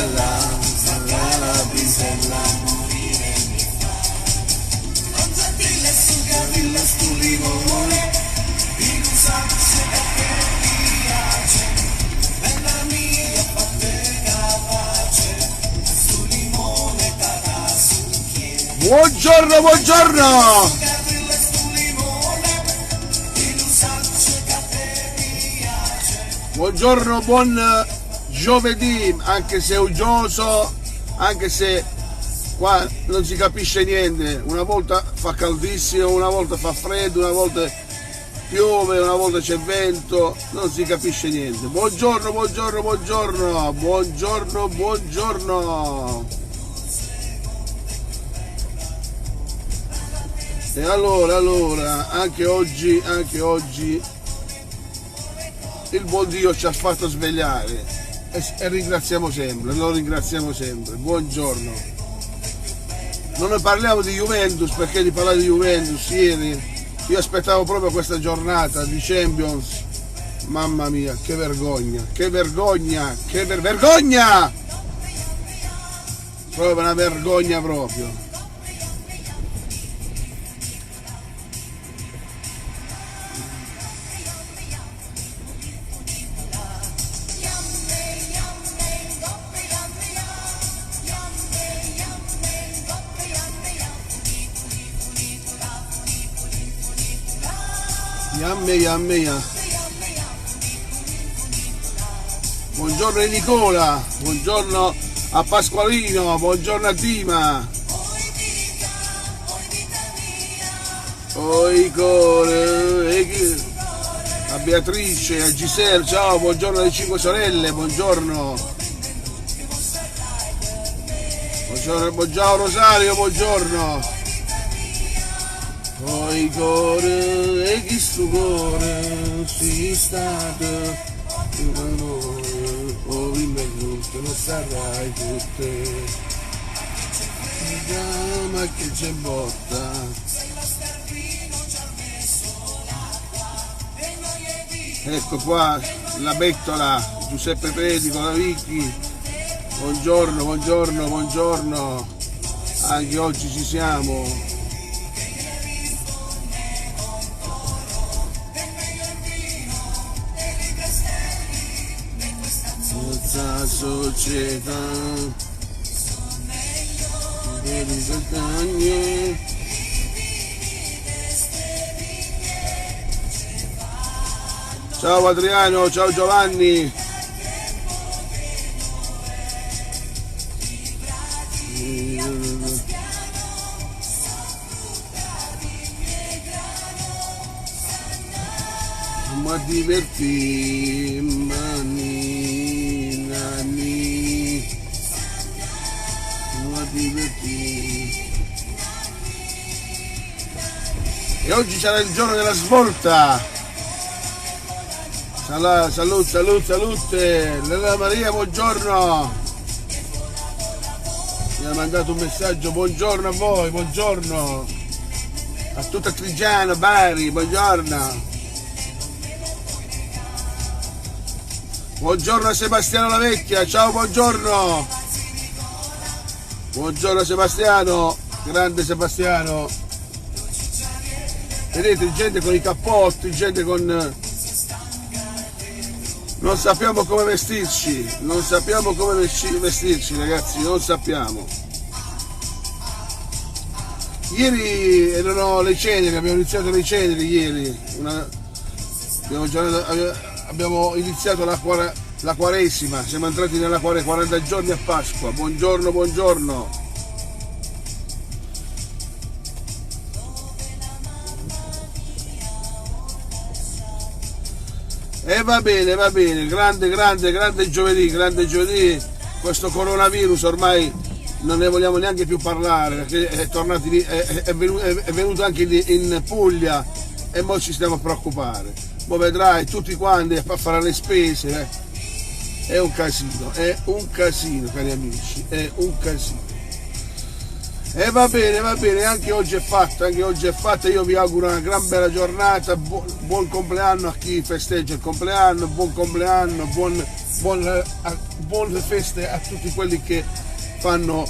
la brisella, morire mi fa. Non gentile su Gavilla stu limone, in un sacco che piace, bella mia fatte capace, stu limone tata su chiede. Buongiorno, buongiorno! Buongiorno, buon giovedì, anche se è uggioso, anche se qua non si capisce niente, una volta fa caldissimo, una volta fa freddo, una volta piove, una volta c'è vento, non si capisce niente. Buongiorno, buongiorno, buongiorno, buongiorno, buongiorno. E allora, anche oggi il buon Dio ci ha fatto svegliare e ringraziamo sempre, lo ringraziamo sempre. Buongiorno. Non ne parliamo di Juventus, perché di parlare di Juventus ieri io aspettavo proprio questa giornata di Champions. Mamma mia, che vergogna, che vergogna, che vergogna! Proprio una vergogna proprio. Yamme. Buongiorno a Nicola, buongiorno a Pasqualino, buongiorno a Dima. A Beatrice, a Giselle, ciao, buongiorno alle 5 sorelle, buongiorno. Buongiorno Rosario, buongiorno. Poi cuore e chi sto cuore si stato o in mezzo non sarai tutte ma che c'è botta. Ecco qua la bettola, Giuseppe Predico, la Vicky, buongiorno, buongiorno, buongiorno, anche oggi ci siamo. Società delle castagne. Ciao Adriano, ciao Giovanni. Ma diverti mani. E oggi sarà il giorno della svolta. Salute. Lella Maria, buongiorno. Mi ha mandato un messaggio, buongiorno a voi, buongiorno. A tutta Trigiano, Bari, buongiorno. Buongiorno a Sebastiano La Vecchia, ciao, buongiorno. Buongiorno Sebastiano, grande Sebastiano. Vedete, gente con i cappotti, gente con... Non sappiamo come vestirci, ragazzi, non sappiamo. Ieri erano le ceneri, abbiamo iniziato le ceneri ieri. Abbiamo iniziato la Quaresima, siamo entrati nella 40 giorni a Pasqua. Buongiorno, buongiorno. E va bene, grande giovedì, questo coronavirus ormai non ne vogliamo neanche più parlare, perché è venuto anche in Puglia e mo ci stiamo a preoccupare. Mo vedrai tutti quanti a fare le spese, è un casino cari amici, è un casino. E va bene, anche oggi è fatta, io vi auguro una gran bella giornata, buon compleanno a chi festeggia il compleanno, buon compleanno, buon buone feste a tutti quelli che hanno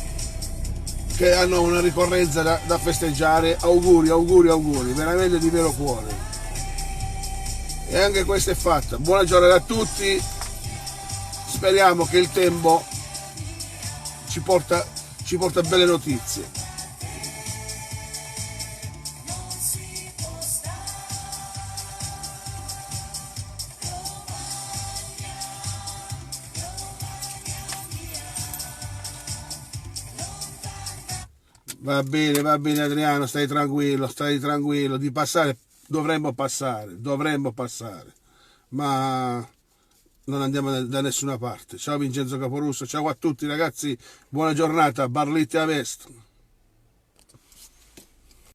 una ricorrenza da festeggiare. Auguri, auguri, auguri, veramente di vero cuore. E anche questa è fatta. Buona giornata a tutti, speriamo che il tempo ci porta belle notizie. Va bene Adriano, stai tranquillo, di passare dovremmo passare, ma non andiamo da nessuna parte. Ciao Vincenzo Caporusso, ciao a tutti ragazzi, buona giornata, Barlette a Vest.